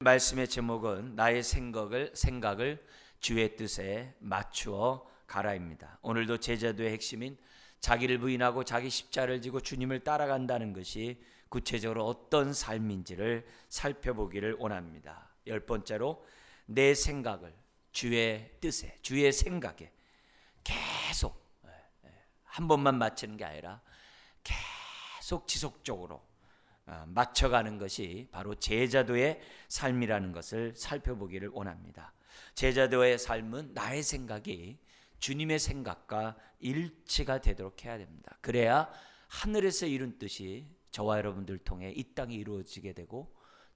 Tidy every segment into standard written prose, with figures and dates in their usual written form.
말씀의 제목은 나의 생각을 주의 뜻에 맞추어 가라입니다. 오늘도 제자도의 핵심인 자기를 부인하고 자기 십자를 지고 주님을 따라간다는 것이 구체적으로 어떤 삶인지를 살펴보기를 원합니다. 10번째로 내 생각을 주의 뜻에, 주의 생각에 계속 한 번만 맞추는 게 아니라 계속 지속적으로 맞춰가는 것이 바로 제자도의 삶이라는 것을 살펴보기를 원합니다. 제자도의 삶은 나의 생각이 주님의 생각과 일치가 되도록 해야 됩니다. 그래야 하늘에서 이룬 뜻이 저와 여러분들 통해 이 땅에 이루어지게 되고,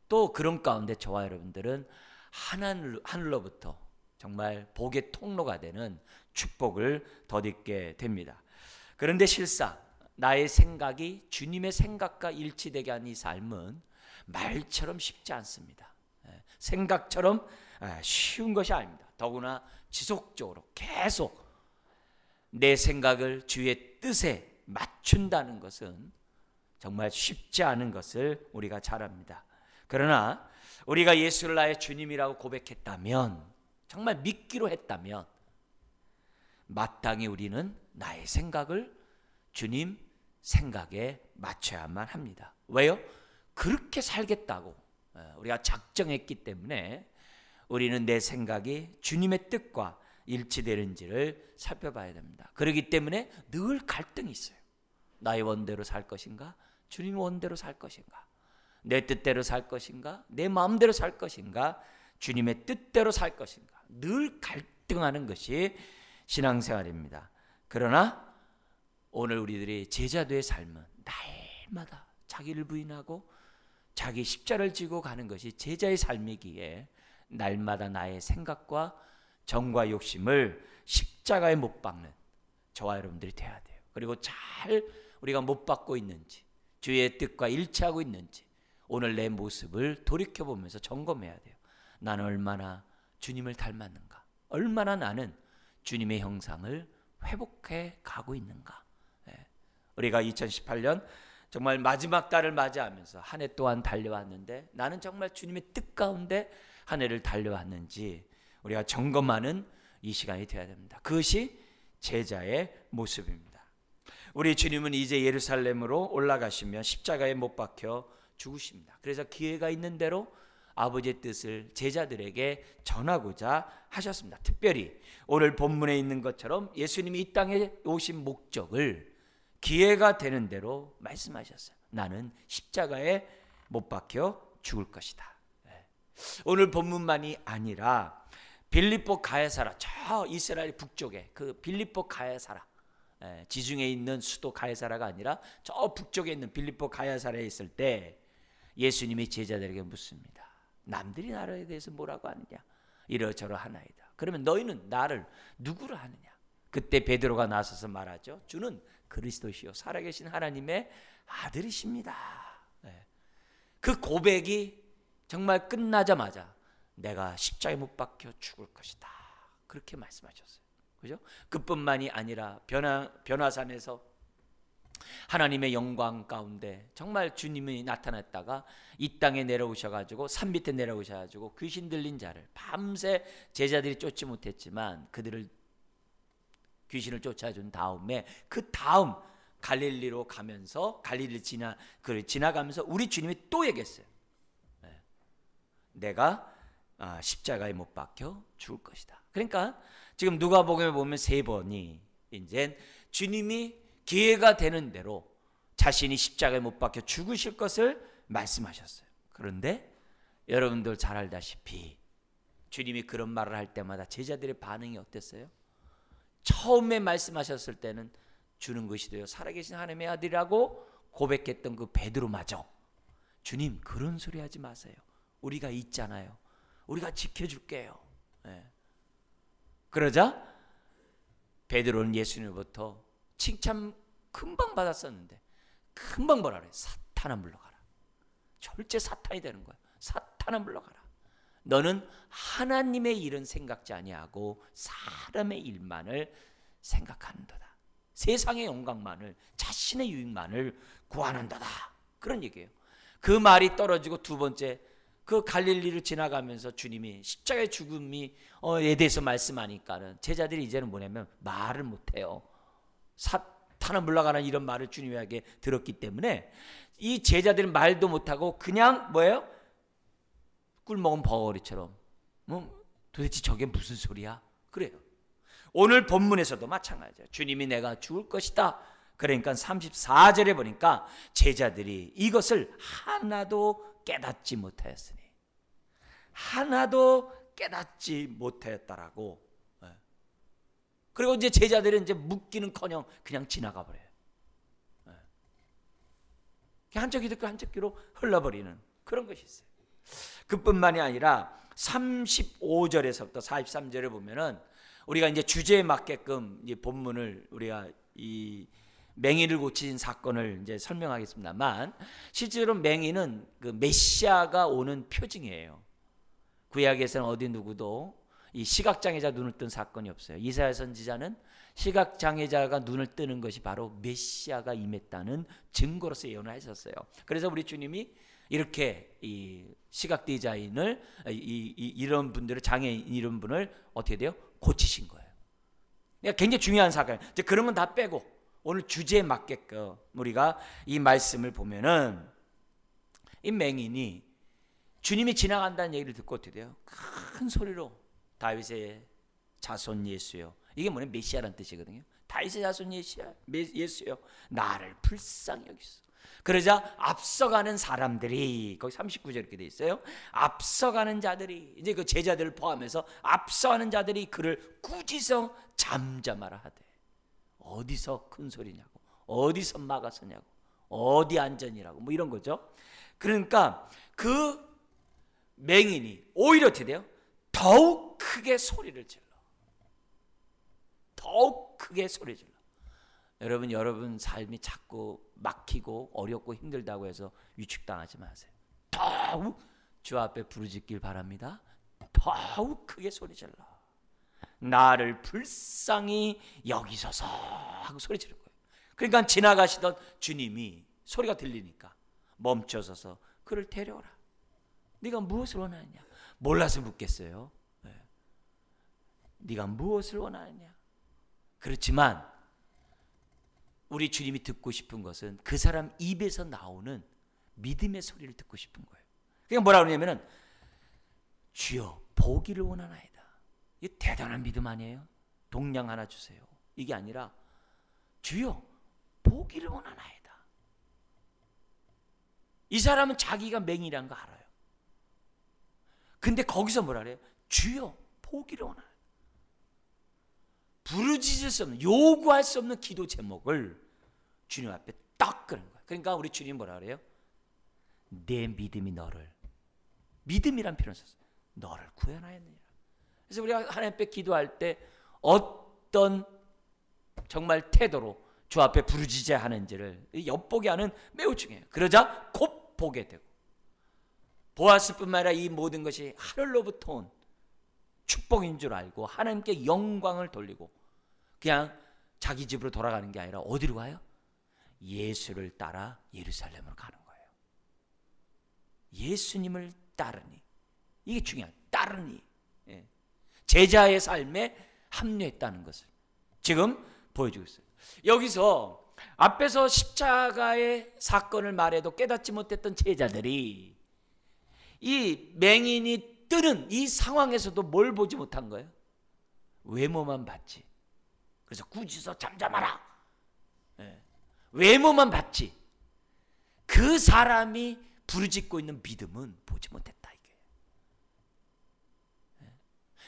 또 그런 가운데 저와 여러분들은 하늘로부터 정말 복의 통로가 되는 축복을 덧입게 됩니다. 그런데 실상 나의 생각이 주님의 생각과 일치되게 하는 이 삶은 말처럼 쉽지 않습니다. 생각처럼 쉬운 것이 아닙니다. 더구나 지속적으로 계속 내 생각을 주의 뜻에 맞춘다는 것은 정말 쉽지 않은 것을 우리가 잘 압니다. 그러나 우리가 예수를 나의 주님이라고 고백했다면, 정말 믿기로 했다면 마땅히 우리는 나의 생각을 주님 생각에 맞춰야만 합니다. 왜요? 그렇게 살겠다고 우리가 작정했기 때문에 우리는 내 생각이 주님의 뜻과 일치되는지를 살펴봐야 됩니다. 그렇기 때문에 늘 갈등이 있어요. 나의 원대로 살 것인가? 주님의 원대로 살 것인가? 내 뜻대로 살 것인가? 내 마음대로 살 것인가? 주님의 뜻대로 살 것인가? 늘 갈등하는 것이 신앙생활입니다. 그러나 오늘 우리들이 제자도의 삶은 날마다 자기를 부인하고 자기 십자를 지고 가는 것이 제자의 삶이기에 날마다 나의 생각과 정과 욕심을 십자가에 못 박는 저와 여러분들이 돼야 돼요. 그리고 잘 우리가 못 박고 있는지, 주의 뜻과 일치하고 있는지 오늘 내 모습을 돌이켜보면서 점검해야 돼요. 나는 얼마나 주님을 닮았는가? 얼마나 나는 주님의 형상을 회복해 가고 있는가? 우리가 2018년 정말 마지막 달을 맞이하면서 한 해 동안 달려왔는데 나는 정말 주님의 뜻 가운데 한 해를 달려왔는지 우리가 점검하는 이 시간이 되어야 됩니다. 그것이 제자의 모습입니다. 우리 주님은 이제 예루살렘으로 올라가시면 십자가에 못 박혀 죽으십니다. 그래서 기회가 있는 대로 아버지의 뜻을 제자들에게 전하고자 하셨습니다. 특별히 오늘 본문에 있는 것처럼 예수님이 이 땅에 오신 목적을 기회가 되는 대로 말씀하셨어요. 나는 십자가에 못 박혀 죽을 것이다. 오늘 본문만이 아니라 빌립보 가야사라, 저 이스라엘 북쪽에 그 빌립보 가야사라, 지중해에 있는 수도 가야사라가 아니라 저 북쪽에 있는 빌립보 가야사라에 있을 때 예수님이 제자들에게 묻습니다. 남들이 나에 대해서 뭐라고 하느냐? 이러저러 하나이다. 그러면 너희는 나를 누구로 하느냐? 그때 베드로가 나서서 말하죠. 주는 그리스도시요 살아계신 하나님의 아들이십니다. 그 고백이 정말 끝나자마자 내가 십자가에 못 박혀 죽을 것이다. 그렇게 말씀하셨어요. 그죠? 그뿐만이 아니라 변화산에서 하나님의 영광 가운데 정말 주님이 나타났다가 이 땅에 내려오셔가지고 산 밑에 내려오셔가지고 귀신 들린 자를 밤새 제자들이 쫓지 못했지만 그들을 귀신을 쫓아준 다음에 그 다음 갈릴리로 가면서 갈릴리 지나가면서 우리 주님이 또 얘기했어요. 내가 십자가에 못 박혀 죽을 것이다. 그러니까 지금 누가복음에 보면 3번이 이제 주님이 기회가 되는 대로 자신이 십자가에 못 박혀 죽으실 것을 말씀하셨어요. 그런데 여러분들 잘 알다시피 주님이 그런 말을 할 때마다 제자들의 반응이 어땠어요? 처음에 말씀하셨을 때는 주는 것이 되어 살아계신 하나님의 아들이라고 고백했던 그 베드로마저 주님 그런 소리 하지 마세요. 우리가 있잖아요. 우리가 지켜줄게요. 그러자 베드로는 예수님으로부터 칭찬 금방 받았었는데 금방 뭐라 그래? 사탄아 물러가라. 절제 사탄이 되는 거야. 사탄아 물러가라. 너는 하나님의 일은 생각지 아니하고 사람의 일만을 생각하는도다. 세상의 영광만을, 자신의 유익만을 구하는도다. 그런 얘기예요. 그 말이 떨어지고 두 번째 그 갈릴리를 지나가면서 주님이 십자가의 죽음이 에 대해서 말씀하니까는 제자들이 이제는 뭐냐면 말을 못해요. 사탄은 물러가는 이런 말을 주님에게 들었기 때문에 이 제자들은 말도 못하고 그냥 뭐예요? 꿀먹은 벙어리처럼 도대체 저게 무슨 소리야? 그래요. 오늘 본문에서도 마찬가지예요. 주님이 내가 죽을 것이다. 그러니까 34절에 보니까 제자들이 이것을 하나도 깨닫지 못하였으니, 하나도 깨닫지 못하였다라고. 그리고 이제 제자들은 이제 묻기는커녕 그냥 지나가 버려요. 한쪽 귀 듣고 한쪽 귀로 흘러버리는 그런 것이 있어요. 그뿐만이 아니라 35절에서부터 43절에 보면은 우리가 이제 주제에 맞게끔 이 본문을 우리가 이 맹인을 고친 사건을 이제 설명하겠습니다만, 실제로 맹인은 그 메시아가 오는 표징이에요. 구약에서는 어디 누구도 이 시각장애자 눈을 뜬 사건이 없어요. 이사야 선지자는 시각장애자가 눈을 뜨는 것이 바로 메시아가 임했다는 증거로서 예언을 하셨어요. 그래서 우리 주님이 이렇게 이 시각대자인을 이런 분들을, 장애인 이런 분을 어떻게 돼요? 고치신 거예요. 그러니까 굉장히 중요한 사건이에요. 이제 그런 건 다 빼고 오늘 주제에 맞게끔 우리가 이 말씀을 보면은 이 맹인이 주님이 지나간다는 얘기를 듣고 어떻게 돼요? 큰 소리로 다윗의 자손 예수여. 이게 뭐냐? 메시아라는 뜻이거든요. 다윗의 자손 예수여, 나를 불쌍히 여기소. 그러자 앞서가는 사람들이, 거기 39절 이렇게 돼 있어요. 앞서가는 자들이, 이제 그 제자들을 포함해서 앞서가는 자들이 그를 꾸짖어 잠잠하라 하되. 어디서 큰 소리냐고, 어디서 막아서냐고, 어디 안전이라고, 뭐 이런 거죠. 그러니까 그 맹인이 오히려 어떻게 돼요? 더욱 크게 소리를 질러. 더욱 크게 소리 질러. 여러분 삶이 자꾸 막히고 어렵고 힘들다고 해서 위축당하지 마세요. 더욱 주 앞에 부르짖길 바랍니다. 더욱 크게 소리 질러. 나를 불쌍히 여기소서 하고 소리 지른 거예요. 그러니까 지나가시던 주님이 소리가 들리니까 멈춰서서 그를 데려오라. 네가 무엇을 원하느냐? 몰라서 묻겠어요. 네가 무엇을 원하느냐? 그렇지만 우리 주님이 듣고 싶은 것은 그 사람 입에서 나오는 믿음의 소리를 듣고 싶은 거예요. 그러니까 뭐라 그러냐면은 주여 보기를 원하나이다. 이 대단한 믿음 아니에요? 동량 하나 주세요. 이게 아니라 주여 보기를 원하나이다. 이 사람은 자기가 맹인이란 거 알아요. 근데 거기서 뭐라 그래요? 주여 보기를 원하나이다. 부르짖을 수 없는, 요구할 수 없는 기도 제목을 주님 앞에 딱 그런 거예요. 그러니까 우리 주님 뭐라 그래요? 내 믿음이 너를, 믿음이란 표현을 썼어요. 너를 구원하였느니라. 그래서 우리가 하나님 앞에 기도할 때 어떤 정말 태도로 주 앞에 부르짖어야 하는지를 엿보게 하는 매우 중요해요. 그러자 곧 보게 되고, 보았을 뿐만 아니라 이 모든 것이 하늘로부터 온 축복인 줄 알고 하나님께 영광을 돌리고 그냥 자기 집으로 돌아가는 게 아니라 어디로 가요? 예수를 따라 예루살렘으로 가는 거예요. 예수님을 따르니, 이게 중요한, 따르니, 제자의 삶에 합류했다는 것을 지금 보여주고 있어요. 여기서 앞에서 십자가의 사건을 말해도 깨닫지 못했던 제자들이 이 맹인이 뜨는 이 상황에서도 뭘 보지 못한 거예요? 외모만 봤지. 그래서 꾸짖어 잠잠하라. 외모만 봤지. 그 사람이 부르짖고 있는 믿음은 보지 못했다 이게.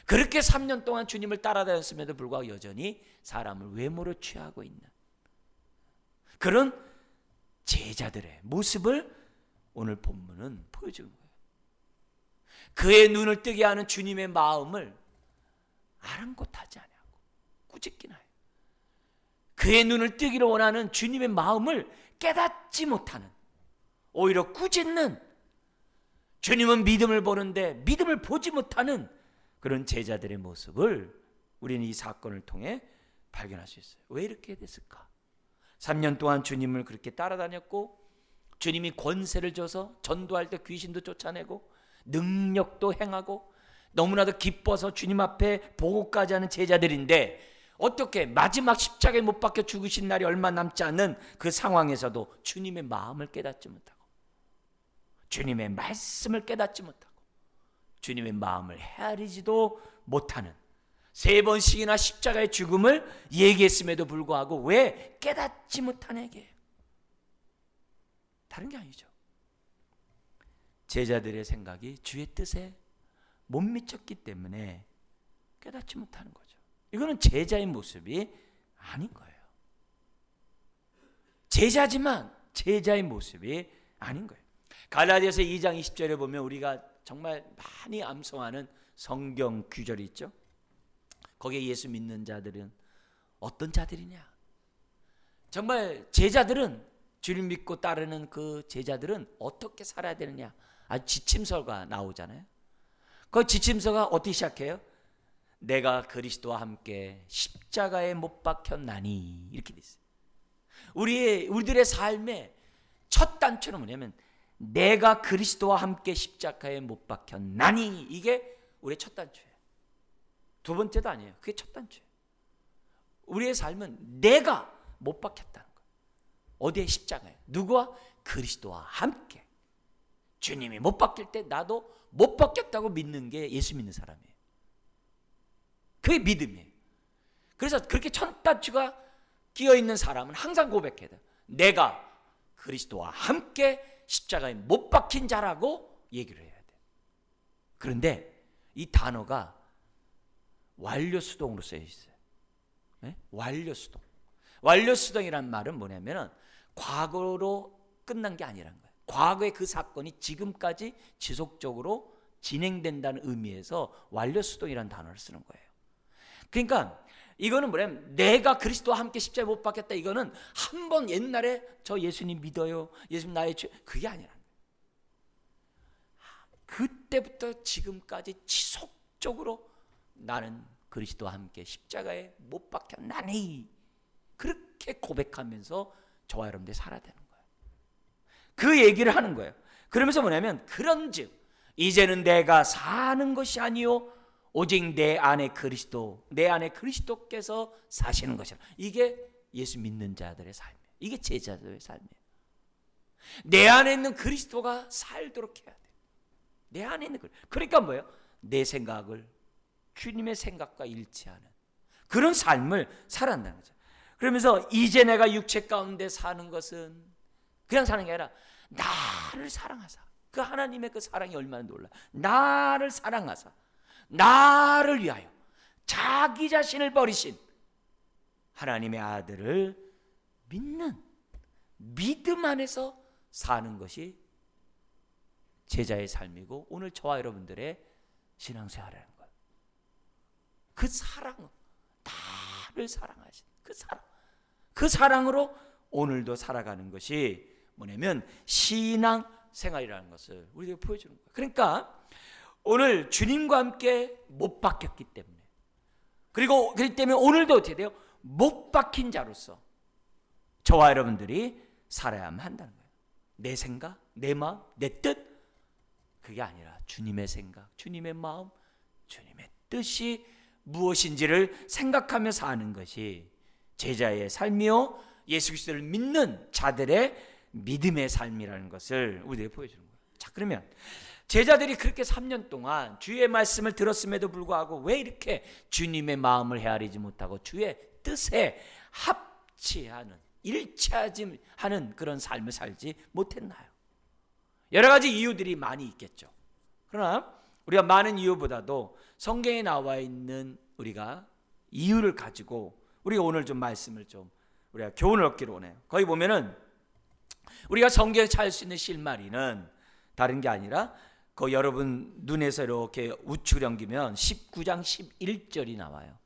그렇게 3년 동안 주님을 따라다녔음에도 불구하고 여전히 사람을 외모로 취하고 있는 그런 제자들의 모습을 오늘 본문은 보여주는 거예요. 그의 눈을 뜨게 하는 주님의 마음을 아랑곳하지 않냐고 꾸짖기나 해요. 그의 눈을 뜨기를 원하는 주님의 마음을 깨닫지 못하는, 오히려 꾸짖는, 주님은 믿음을 보는데 믿음을 보지 못하는 그런 제자들의 모습을 우리는 이 사건을 통해 발견할 수 있어요. 왜 이렇게 됐을까? 3년 동안 주님을 그렇게 따라다녔고 주님이 권세를 줘서 전도할 때 귀신도 쫓아내고 능력도 행하고 너무나도 기뻐서 주님 앞에 보고까지 하는 제자들인데 어떻게 마지막 십자가에 못 박혀 죽으신 날이 얼마 남지 않은 그 상황에서도 주님의 마음을 깨닫지 못하고 주님의 말씀을 깨닫지 못하고 주님의 마음을 헤아리지도 못하는 3번씩이나 십자가의 죽음을 얘기했음에도 불구하고 왜 깨닫지 못한 에게? 다른 게 아니죠. 제자들의 생각이 주의 뜻에 못 미쳤기 때문에 깨닫지 못하는 거죠. 이거는 제자의 모습이 아닌 거예요. 제자지만 제자의 모습이 아닌 거예요. 갈라디아서 2장 20절에 보면 우리가 정말 많이 암송하는 성경 구절이 있죠. 거기에 예수 믿는 자들은 어떤 자들이냐? 정말 제자들은 주를 믿고 따르는 그 제자들은 어떻게 살아야 되느냐? 아주 지침서가 나오잖아요. 그 지침서가 어떻게 시작해요? 내가 그리스도와 함께 십자가에 못 박혔나니 이렇게 돼 있어요. 우리들의 삶의 첫 단추는 뭐냐면 내가 그리스도와 함께 십자가에 못 박혔나니 이게 우리의 첫 단추예요. 두 번째도 아니에요. 그게 첫 단추예요. 우리의 삶은 내가 못 박혔다는 거예요. 어디에? 십자가에. 누구와? 그리스도와 함께. 주님이 못 박힐 때 나도 못 박혔다고 믿는 게 예수 믿는 사람이에요. 그게 믿음이에요. 그래서 그렇게 첫 단추가 끼어있는 사람은 항상 고백해야 돼요. 내가 그리스도와 함께 십자가에 못 박힌 자라고 얘기를 해야 돼요. 그런데 이 단어가 완료수동으로 쓰여 있어요. 네? 완료수동. 완료수동이란 말은 뭐냐면 과거로 끝난 게 아니라는 거예요. 과거의 그 사건이 지금까지 지속적으로 진행된다는 의미에서 완료수동이라는 단어를 쓰는 거예요. 그러니까 이거는 뭐냐면 내가 그리스도와 함께 십자가에 못 박혔다. 이거는 한 번 옛날에 저 예수님 믿어요. 예수님 나의 죄. 그게 아니라 그때부터 지금까지 지속적으로 나는 그리스도와 함께 십자가에 못 박혔나니 그렇게 고백하면서 저와 여러분들이 살아야 되는 거예요. 그 얘기를 하는 거예요. 그러면서 뭐냐면 그런즉 이제는 내가 사는 것이 아니요 오직 내 안에 그리스도, 내 안에 그리스도께서 사시는 것이라. 이게 예수 믿는 자들의 삶이에요. 이게 제자들의 삶이에요. 내 안에 있는 그리스도가 살도록 해야 돼요. 내 안에 있는 그러니까 뭐예요? 내 생각을 주님의 생각과 일치하는 그런 삶을 살아간다는 거죠. 그러면서 이제 내가 육체 가운데 사는 것은 그냥 사는 게 아니라 나를 사랑하사, 그 하나님의 그 사랑이 얼마나 놀라. 나를 사랑하사 나를 위하여 자기 자신을 버리신 하나님의 아들을 믿는 믿음 안에서 사는 것이 제자의 삶이고 오늘 저와 여러분들의 신앙생활이라는 거예요. 그 사랑, 나를 사랑하신 그 사랑으로 오늘도 살아가는 것이 뭐냐면 신앙생활이라는 것을 우리에게 보여주는 거예요. 그러니까 오늘 주님과 함께 못 박혔기 때문에 그리고 그렇기 때문에 오늘도 어떻게 돼요? 못 박힌 자로서 저와 여러분들이 살아야만 한다는 거예요. 내 생각, 내 마음, 내 뜻 그게 아니라 주님의 생각, 주님의 마음, 주님의 뜻이 무엇인지를 생각하며 사는 것이 제자의 삶이요 예수 그리스도를 믿는 자들의 믿음의 삶이라는 것을 우리에게 보여주는 거예요. 자, 그러면 제자들이 그렇게 3년 동안 주의 말씀을 들었음에도 불구하고 왜 이렇게 주님의 마음을 헤아리지 못하고 주의 뜻에 합치하는 일치하지 하는 그런 삶을 살지 못했나요? 여러 가지 이유들이 많이 있겠죠. 그러나 우리가 많은 이유보다도 성경에 나와 있는 우리가 이유를 가지고 우리가 오늘 좀 말씀을 좀 우리가 교훈을 얻기로 원해요. 거기 보면은 우리가 성경에 찾을 수 있는 실마리는 다른 게 아니라 그 여러분 눈에서 이렇게 우측 넘기면 19장 11절이 나와요.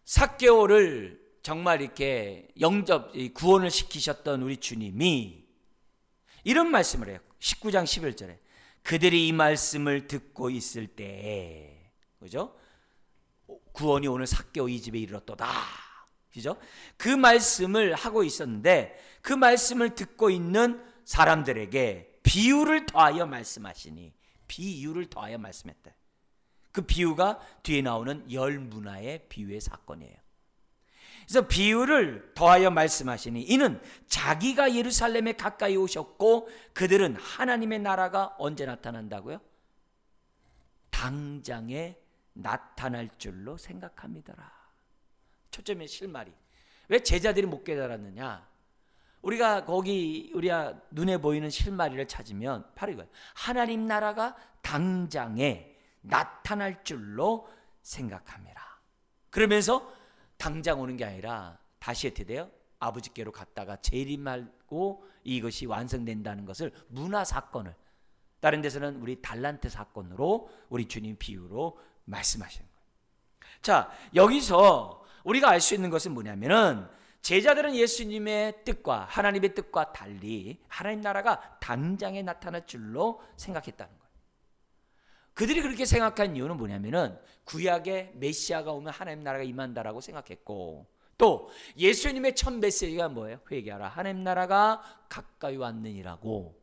삭개오를 정말 이렇게 구원을 시키셨던 우리 주님이 이런 말씀을 해요. 19장 11절에 그들이 이 말씀을 듣고 있을 때에 그죠? 구원이 오늘 삭개오 이 집에 이르렀도다. 그죠? 그 말씀을 하고 있었는데 그 말씀을 듣고 있는 사람들에게 비유를 더하여 말씀하시니 비유를 더하여 말씀했다. 그 비유가 뒤에 나오는 열 문화의 비유의 사건이에요. 그래서 비유를 더하여 말씀하시니 이는 자기가 예루살렘에 가까이 오셨고 그들은 하나님의 나라가 언제 나타난다고요? 당장에 나타날 줄로 생각합니다라. 초점의 실마리. 왜 제자들이 못 깨달았느냐? 우리가 눈에 보이는 실마리를 찾으면 바로 이거예요. 하나님 나라가 당장에 나타날 줄로 생각합니다. 그러면서 당장 오는 게 아니라 다시 어떻게 돼요? 아버지께로 갔다가 재림하고 이것이 완성된다는 것을 문화 사건을, 다른 데서는 우리 달란트 사건으로 우리 주님 비유로 말씀하시는 거예요. 자, 여기서 우리가 알 수 있는 것은 뭐냐면은 제자들은 예수님의 뜻과 하나님의 뜻과 달리 하나님 나라가 당장에 나타날 줄로 생각했다는 거예요. 그들이 그렇게 생각한 이유는 뭐냐면은 구약의 메시아가 오면 하나님 나라가 임한다라고 생각했고, 또 예수님의 첫 메시지가 뭐예요? 회개하라, 하나님 나라가 가까이 왔느니라고.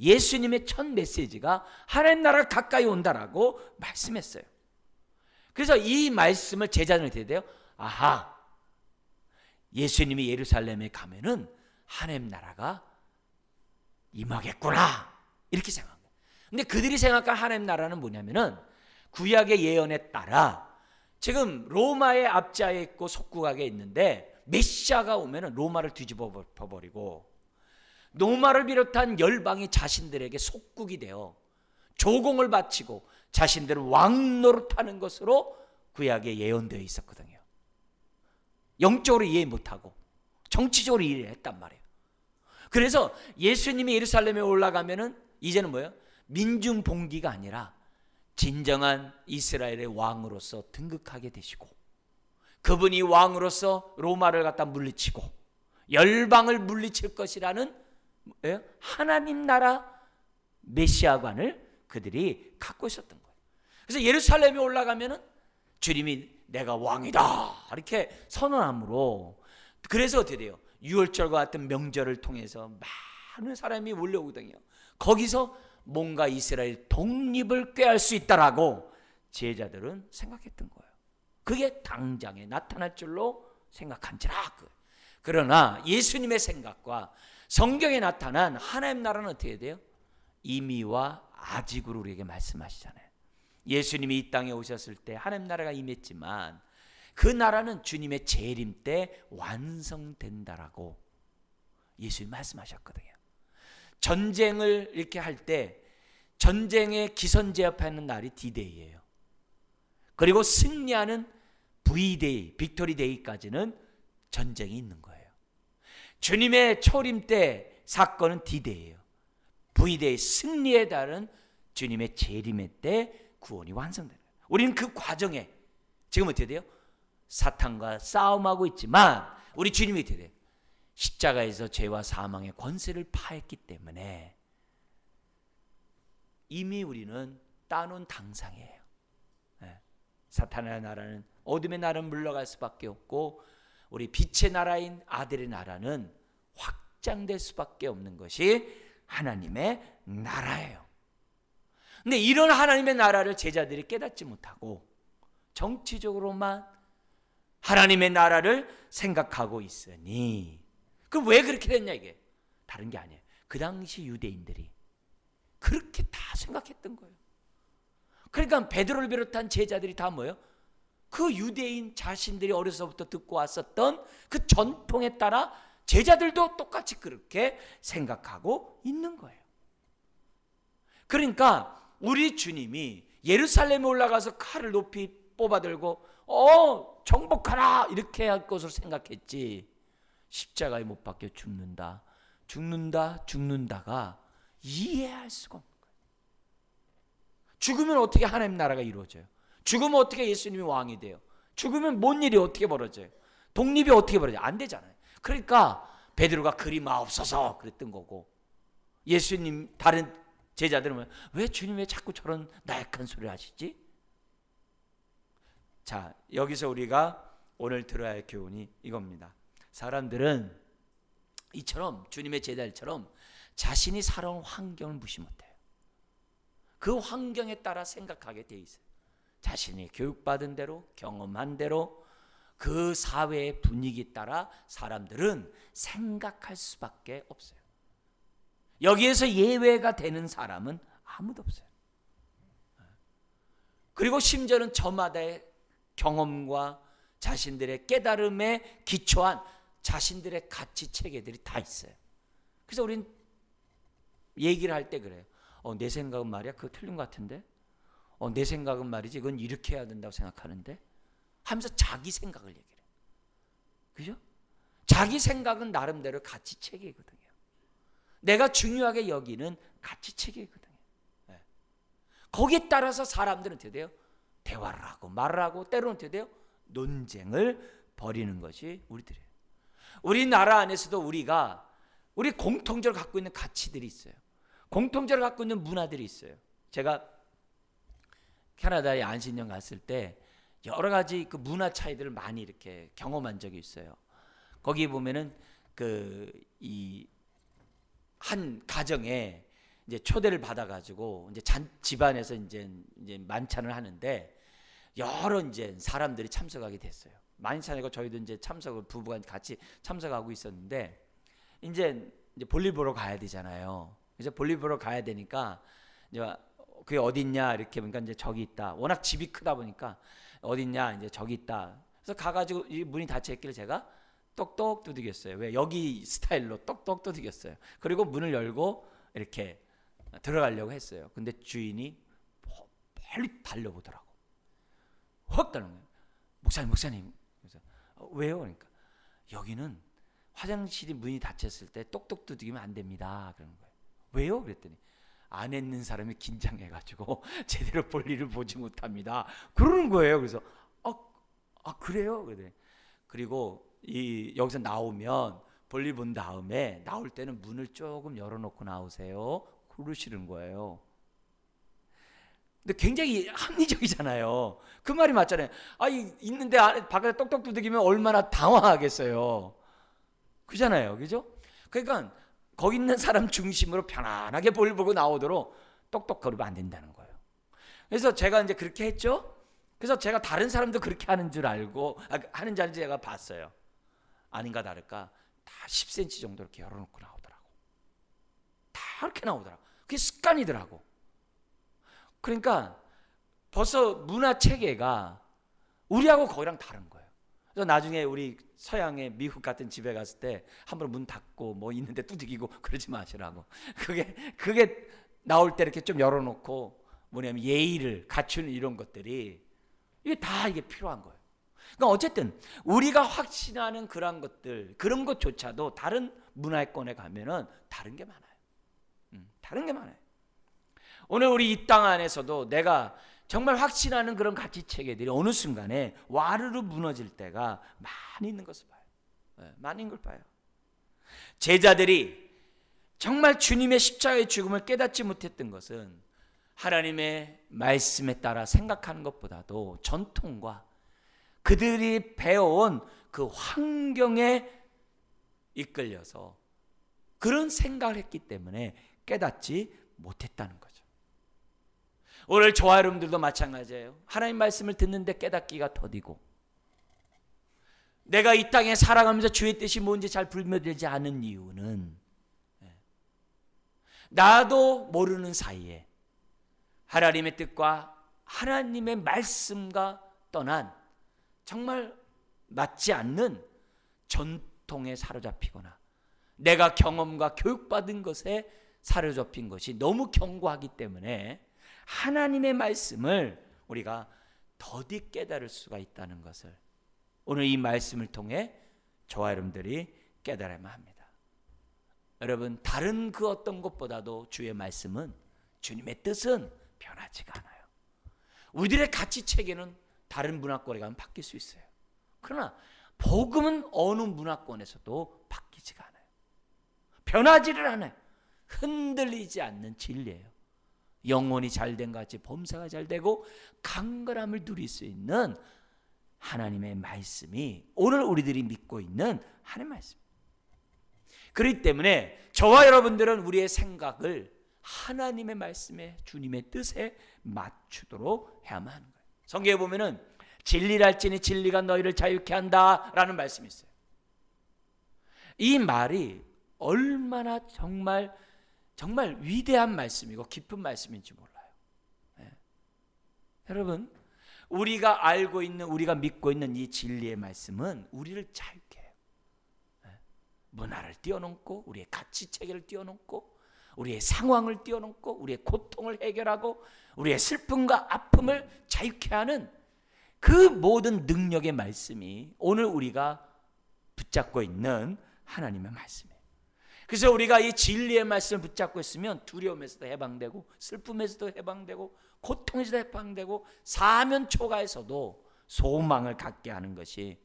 예수님의 첫 메시지가 하나님 나라가 가까이 온다라고 말씀했어요. 그래서 이 말씀을 제자들은 어떻게 돼요? 아하, 예수님이 예루살렘에 가면은 하나님 나라가 임하겠구나, 이렇게 생각한 거예요. 근데 그들이 생각한 하나님 나라는 뭐냐면은 구약의 예언에 따라 지금 로마의 압자에 있고 속국하게 있는데 메시아가 오면은 로마를 뒤집어 버리고 로마를 비롯한 열방이 자신들에게 속국이 되어 조공을 바치고 자신들은 왕 노릇하는 것으로 구약에 예언되어 있었거든요. 영적으로 이해 못하고 정치적으로 이해를 했단 말이에요. 그래서 예수님이 예루살렘에 올라가면은 이제는 뭐예요? 민중 봉기가 아니라 진정한 이스라엘의 왕으로서 등극하게 되시고, 그분이 왕으로서 로마를 갖다 물리치고 열방을 물리칠 것이라는 하나님 나라 메시아관을 그들이 갖고 있었던 거예요. 그래서 예루살렘에 올라가면은 주님이 내가 왕이다 이렇게 선언함으로, 그래서 어떻게 돼요? 유월절과 같은 명절을 통해서 많은 사람이 몰려오거든요. 거기서 뭔가 이스라엘 독립을 꾀할 수 있다라고 제자들은 생각했던 거예요. 그게 당장에 나타날 줄로 생각한지라. 그러나 예수님의 생각과 성경에 나타난 하나님 나라는 어떻게 돼요? 이미와 아직으로 우리에게 말씀하시잖아요. 예수님이 이 땅에 오셨을 때 하나님 나라가 임했지만 그 나라는 주님의 재림 때 완성된다라고 예수님이 말씀하셨거든요. 전쟁을 이렇게 할 때 전쟁의 기선제압하는 날이 D-Day예요. 그리고 승리하는 V-Day, 빅토리 데이까지는 전쟁이 있는 거예요. 주님의 초림 때 사건은 D-Day예요. V-Day, 승리에 따른 주님의 재림의 때 구원이 완성돼요. 우리는 그 과정에 지금 어떻게 돼요? 사탄과 싸움하고 있지만 우리 주님이 어떻게 돼요? 십자가에서 죄와 사망의 권세를 파했기 때문에 이미 우리는 따놓은 당상이에요. 사탄의 나라는, 어둠의 나라는 물러갈 수밖에 없고 우리 빛의 나라인 아들의 나라는 확장될 수밖에 없는 것이 하나님의 나라예요. 근데 이런 하나님의 나라를 제자들이 깨닫지 못하고 정치적으로만 하나님의 나라를 생각하고 있으니, 그럼 왜 그렇게 됐냐, 이게 다른 게 아니에요. 그 당시 유대인들이 그렇게 다 생각했던 거예요. 그러니까 베드로를 비롯한 제자들이 다 뭐예요? 그 유대인 자신들이 어려서부터 듣고 왔었던 그 전통에 따라 제자들도 똑같이 그렇게 생각하고 있는 거예요. 그러니까 우리 주님이 예루살렘에 올라가서 칼을 높이 뽑아들고 정복하라 이렇게 할 것으로 생각했지, 십자가에 못 박혀 죽는다가 이해할 수가 없는 거예요. 죽으면 어떻게 하나님 나라가 이루어져요? 죽으면 어떻게 예수님이 왕이 돼요? 죽으면 뭔 일이 어떻게 벌어져요? 독립이 어떻게 벌어져요? 안 되잖아요. 그러니까 베드로가 그리 마옵소서 그랬던 거고, 예수님 다른 제자들은 왜 주님 왜 자꾸 저런 나약한 소리를 하시지? 자, 여기서 우리가 오늘 들어야 할 교훈이 이겁니다. 사람들은 이처럼 주님의 제자들처럼 자신이 살아온 환경을 무시 못해요. 그 환경에 따라 생각하게 돼 있어요. 자신이 교육받은 대로, 경험한 대로 그 사회의 분위기에 따라 사람들은 생각할 수밖에 없어요. 여기에서 예외가 되는 사람은 아무도 없어요. 그리고 심지어는 저마다의 경험과 자신들의 깨달음에 기초한 자신들의 가치 체계들이 다 있어요. 그래서 우린 얘기를 할 때 그래요. 내 생각은 말이야 그거 틀린 것 같은데, 내 생각은 말이지 이건 이렇게 해야 된다고 생각하는데 하면서 자기 생각을 얘기해요. 그죠? 자기 생각은 나름대로 가치 체계거든요. 내가 중요하게 여기는 가치 체계거든요. 네. 거기에 따라서 사람들은 어떻게 돼요? 대화를 하고 말을 하고 때로는 어떻게 돼요? 논쟁을 벌이는 것이 우리들이에요. 우리나라 안에서도 우리 공통적으로 갖고 있는 가치들이 있어요. 공통적으로 갖고 있는 문화들이 있어요. 제가 캐나다에 안신년 갔을 때 여러 가지 그 문화 차이들을 많이 이렇게 경험한 적이 있어요. 거기 보면은 한 가정에 이제 초대를 받아가지고 이제 집안에서 이제 만찬을 하는데 여러 이제 사람들이 참석하게 됐어요. 만찬이고 저희도 이제 부부가 같이 참석하고 있었는데 이제 볼일 보러 가야 되잖아요. 그래서 볼일 보러 가야 되니까 이제 그게 어디 있냐 이렇게 보니까 이제 저기 있다. 워낙 집이 크다 보니까 어디 있냐 이제 저기 있다. 그래서 가가지고 이 문이 닫혀 있길래 제가 똑똑 두드렸어요. 왜 여기 스타일로 똑똑 두드렸어요. 그리고 문을 열고 이렇게 들어가려고 했어요. 근데 주인이 빨리 달려보더라고. 확 달는 거예요. 목사님. 그래서 왜요? 그러니까 여기는 화장실이 문이 닫혔을 때 똑똑 두드리면 안 됩니다. 그러는 거예요. 왜요? 그랬더니 안에 있는 사람이 긴장해가지고 제대로 볼일을 보지 못합니다. 그러는 거예요. 그래서 그래요? 그리고 여기서 나오면 볼일 본 다음에 나올 때는 문을 조금 열어놓고 나오세요. 그러시는 거예요. 근데 굉장히 합리적이잖아요. 그 말이 맞잖아요. 있는데 바깥에 똑똑 두드리면 얼마나 당황하겠어요. 그잖아요. 그죠? 그러니까 거기 있는 사람 중심으로 편안하게 볼일 보고 나오도록 똑똑거리면 안 된다는 거예요. 그래서 제가 이제 그렇게 했죠. 그래서 제가 다른 사람도 그렇게 하는 줄 알고 하는 줄 제가 봤어요. 아닌가 다를까 다 10cm 정도 이렇게 열어놓고 나오더라고. 다 이렇게 나오더라고. 그게 습관이더라고. 그러니까 벌써 문화 체계가 우리하고 거기랑 다른 거예요. 그래서 나중에 우리 서양의 미국 같은 집에 갔을 때 함부로 문 닫고 뭐 있는데 두드리고 그러지 마시라고. 그게 나올 때 이렇게 좀 열어놓고 뭐냐면 예의를 갖추는 이런 것들이 이게 필요한 거예요. 그러니까 어쨌든 우리가 확신하는 그런 것들, 그런 것조차도 다른 문화권에 가면은 다른 게 많아요. 다른 게 많아요. 오늘 우리 이 땅 안에서도 내가 정말 확신하는 그런 가치 체계들이 어느 순간에 와르르 무너질 때가 많이 있는 것을 봐요. 많이 있는 걸 봐요. 제자들이 정말 주님의 십자가의 죽음을 깨닫지 못했던 것은 하나님의 말씀에 따라 생각하는 것보다도 전통과 그들이 배워온 그 환경에 이끌려서 그런 생각을 했기 때문에 깨닫지 못했다는 거죠. 오늘 저와 여러분들도 마찬가지예요. 하나님 말씀을 듣는데 깨닫기가 더디고 내가 이 땅에 살아가면서 주의 뜻이 뭔지 잘 분별되지 않은 이유는 나도 모르는 사이에 하나님의 뜻과 하나님의 말씀과 떠난 정말 맞지 않는 전통에 사로잡히거나 내가 경험과 교육받은 것에 사로잡힌 것이 너무 견고하기 때문에 하나님의 말씀을 우리가 더디 깨달을 수가 있다는 것을 오늘 이 말씀을 통해 저와 여러분들이 깨달아야만 합니다. 여러분, 다른 그 어떤 것보다도 주의 말씀은, 주님의 뜻은 변하지가 않아요. 우리들의 가치 체계는 다른 문화권에 가면 바뀔 수 있어요. 그러나 복음은 어느 문화권에서도 바뀌지가 않아요. 변하지를 않아요. 흔들리지 않는 진리예요. 영혼이 잘된 것 같이 범사가 잘되고 강건함을 누릴 수 있는 하나님의 말씀이 오늘 우리들이 믿고 있는 하나님의 말씀. 그렇기 때문에 저와 여러분들은 우리의 생각을 하나님의 말씀에 주님의 뜻에 맞추도록 해야만 하는 거예요. 성경에 보면은 진리랄지니 진리가 너희를 자유케 한다라는 말씀이 있어요. 이 말이 얼마나 정말 위대한 말씀이고 깊은 말씀인지 몰라요. 네. 여러분, 우리가 알고 있는, 우리가 믿고 있는 이 진리의 말씀은 우리를 자유케 해요. 네. 문화를 뛰어넘고 우리의 가치 체계를 뛰어넘고 우리의 상황을 뛰어넘고 우리의 고통을 해결하고 우리의 슬픔과 아픔을 자유케 하는 그 모든 능력의 말씀이 오늘 우리가 붙잡고 있는 하나님의 말씀이에요. 그래서 우리가 이 진리의 말씀을 붙잡고 있으면 두려움에서도 해방되고 슬픔에서도 해방되고 고통에서도 해방되고 사면 초가에서도 소망을 갖게 하는 것이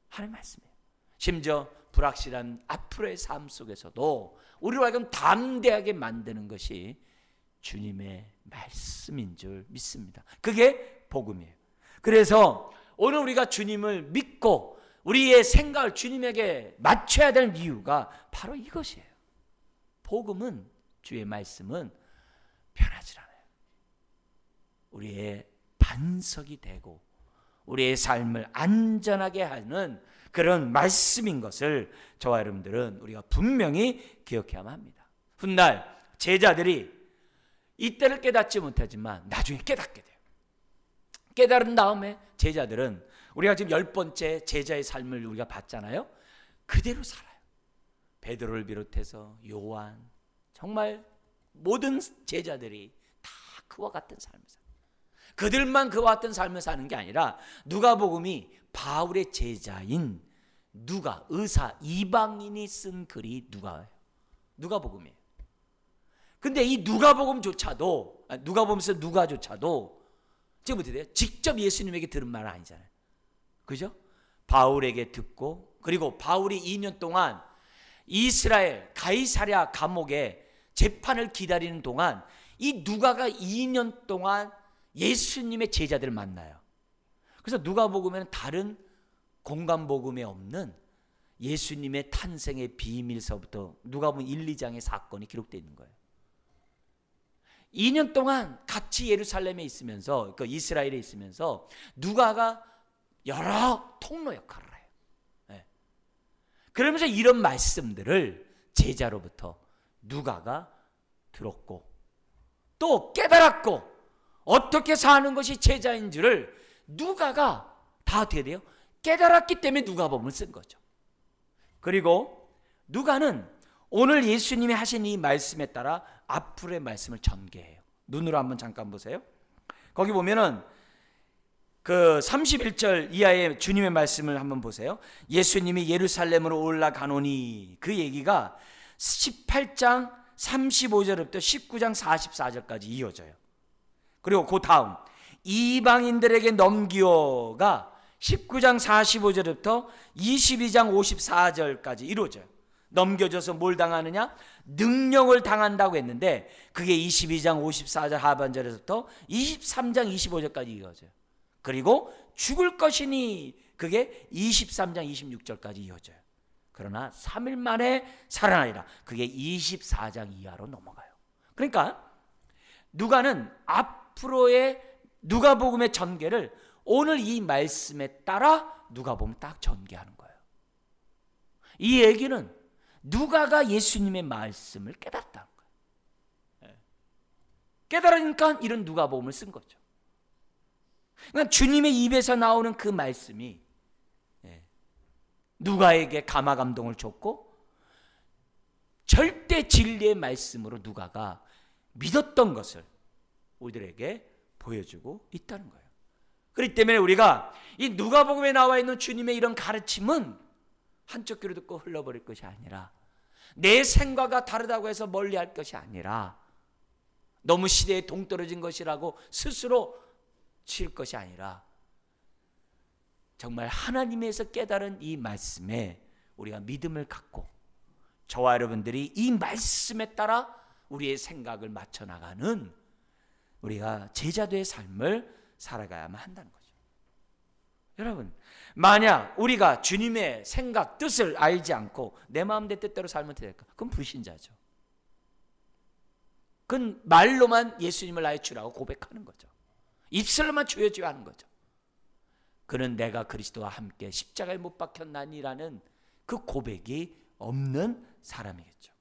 하나님의 말씀이에요. 심지어 불확실한 앞으로의 삶 속에서도 우리로 하여금 담대하게 만드는 것이 주님의 말씀인 줄 믿습니다. 그게 복음이에요. 그래서 오늘 우리가 주님을 믿고 우리의 생각을 주님에게 맞춰야 될 이유가 바로 이것이에요. 복음은, 주의 말씀은 변하지 않아요. 우리의 반석이 되고 우리의 삶을 안전하게 하는 그런 말씀인 것을 저와 여러분들은 우리가 분명히 기억해야만 합니다. 훗날 제자들이 이때를 깨닫지 못하지만 나중에 깨닫게 돼요. 깨달은 다음에 제자들은, 우리가 지금 10번째 제자의 삶을 우리가 봤잖아요. 그대로 살아요. 베드로를 비롯해서 요한, 정말 모든 제자들이 다 그와 같은 삶을 살아요. 그들만 그와 같은 삶을 사는 게 아니라 누가복음이 바울의 제자인 누가, 의사, 이방인이 쓴 글이 누가복음이에요. 근데 이 누가복음조차도, 누가복음에서 누가조차도 지금 어떻게 돼요? 직접 예수님에게 들은 말은 아니잖아요. 그죠? 바울에게 듣고, 그리고 바울이 2년 동안 이스라엘 가이사랴 감옥에 재판을 기다리는 동안 이 누가가 2년 동안 예수님의 제자들을 만나요. 그래서 누가복음에는 다른 공간복음에 없는 예수님의 탄생의 비밀서부터 누가복음 1, 2장의 사건이 기록되어 있는 거예요. 2년 동안 같이 예루살렘에 있으면서, 그 이스라엘에 있으면서 누가가 여러 통로 역할을 해요. 네. 그러면서 이런 말씀들을 제자로부터 누가가 들었고 또 깨달았고 어떻게 사는 것이 제자인 줄을 누가가 다 어떻게 돼요? 깨달았기 때문에 누가복음을 쓴 거죠. 그리고 누가는 오늘 예수님이 하신 이 말씀에 따라 앞으로의 말씀을 전개해요. 눈으로 한번 잠깐 보세요. 거기 보면은 그 31절 이하의 주님의 말씀을 한번 보세요. 예수님이 예루살렘으로 올라가노니, 그 얘기가 18장 35절부터 19장 44절까지 이어져요. 그리고 그 다음 이방인들에게 넘기오가 19장 45절부터 22장 54절까지 이루어져요. 넘겨져서 뭘 당하느냐? 능력을 당한다고 했는데 그게 22장 54절 하반절에서부터 23장 25절까지 이어져요. 그리고 죽을 것이니 그게 23장 26절까지 이어져요. 그러나 3일 만에 살아나리라, 그게 24장 이하로 넘어가요. 그러니까 누가는 앞으로의 누가복음의 전개를 오늘 이 말씀에 따라 누가복음 딱 전개하는 거예요. 이 얘기는 누가가 예수님의 말씀을 깨닫다는 거예요. 깨달으니까 이런 누가복음을 쓴 거죠. 그러니까 주님의 입에서 나오는 그 말씀이 누가에게 감화 감동을 줬고 절대 진리의 말씀으로 누가가 믿었던 것을 우리들에게 보여주고 있다는 거예요. 그렇기 때문에 우리가 이 누가복음에 나와 있는 주님의 이런 가르침은 한쪽 귀로 듣고 흘러버릴 것이 아니라, 내 생각과 다르다고 해서 멀리할 것이 아니라, 너무 시대에 동떨어진 것이라고 스스로 칠 것이 아니라, 정말 하나님에서 깨달은 이 말씀에 우리가 믿음을 갖고 저와 여러분들이 이 말씀에 따라 우리의 생각을 맞춰 나가는 우리가 제자도의 삶을 살아가야만 한다는 거죠. 여러분, 만약 우리가 주님의 생각, 뜻을 알지 않고 내 마음 내 뜻대로 살면 될까? 그건 불신자죠. 그건 말로만 예수님을 나의 주라고 고백하는 거죠. 입술로만 주여 주여 하는 거죠. 그는 내가 그리스도와 함께 십자가에 못 박혔나니라는 그 고백이 없는 사람이겠죠.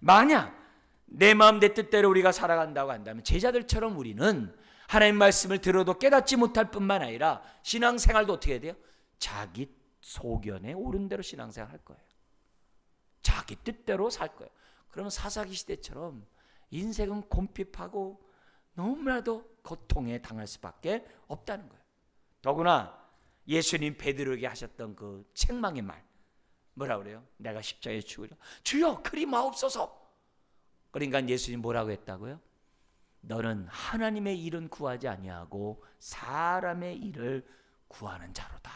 만약 내 마음 내 뜻대로 우리가 살아간다고 한다면 제자들처럼 우리는 하나님 말씀을 들어도 깨닫지 못할 뿐만 아니라 신앙생활도 어떻게 해야 돼요? 자기 소견에 옳은 대로 신앙생활 할 거예요. 자기 뜻대로 살 거예요. 그러면 사사기 시대처럼 인생은 곰핍하고 너무나도 고통에 당할 수밖에 없다는 거예요. 더구나 예수님 베드로에게 하셨던 그 책망의 말, 뭐라 그래요? 내가 십자가에 죽으려 주여 그리 마옵소서. 그러니까 예수님 뭐라고 했다고요? 너는 하나님의 일은 구하지 아니하고 사람의 일을 구하는 자로다.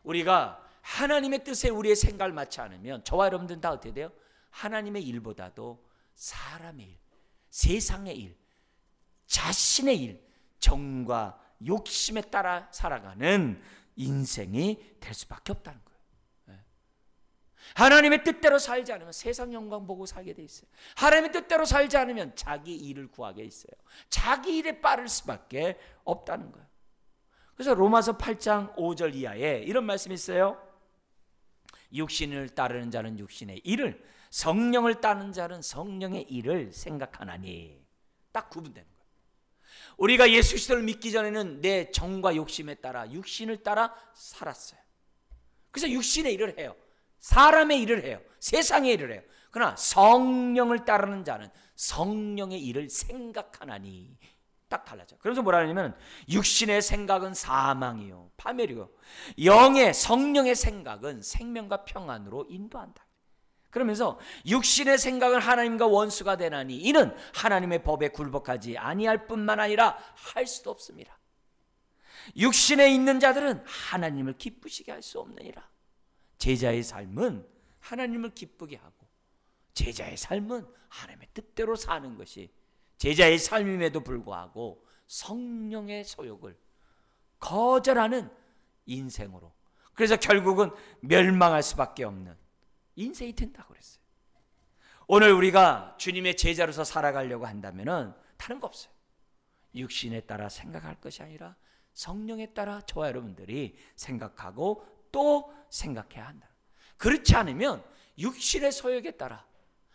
우리가 하나님의 뜻에 우리의 생각을 맞지 않으면 저와 여러분들은 다 어떻게 돼요? 하나님의 일보다도 사람의 일, 세상의 일, 자신의 일, 정과 욕심에 따라 살아가는 인생이 될 수밖에 없다는 거예요. 하나님의 뜻대로 살지 않으면 세상 영광 보고 살게 돼 있어요. 하나님의 뜻대로 살지 않으면 자기 일을 구하게 있어요. 자기 일에 빠를 수밖에 없다는 거예요. 그래서 로마서 8장 5절 이하에 이런 말씀이 있어요. 육신을 따르는 자는 육신의 일을, 성령을 따르는 자는 성령의 일을 생각하나니. 딱 구분되는 거예요. 우리가 예수 그리스도를 믿기 전에는 내 정과 욕심에 따라 육신을 따라 살았어요. 그래서 육신의 일을 해요. 사람의 일을 해요. 세상의 일을 해요. 그러나 성령을 따르는 자는 성령의 일을 생각하나니. 딱 달라져. 그래서 뭐라 하냐면 육신의 생각은 사망이요 파멸이요, 영의 성령의 생각은 생명과 평안으로 인도한다. 그러면서 육신의 생각은 하나님과 원수가 되나니 이는 하나님의 법에 굴복하지 아니할 뿐만 아니라 할 수도 없습니다. 육신에 있는 자들은 하나님을 기쁘시게 할 수 없느니라. 제자의 삶은 하나님을 기쁘게 하고 제자의 삶은 하나님의 뜻대로 사는 것이 제자의 삶임에도 불구하고 성령의 소욕을 거절하는 인생으로, 그래서 결국은 멸망할 수밖에 없는 인생이 된다고 그랬어요. 오늘 우리가 주님의 제자로서 살아가려고 한다면 다른 거 없어요. 육신에 따라 생각할 것이 아니라 성령에 따라 저와 여러분들이 생각하고 또 생각해야 한다. 그렇지 않으면 육신의 소욕에 따라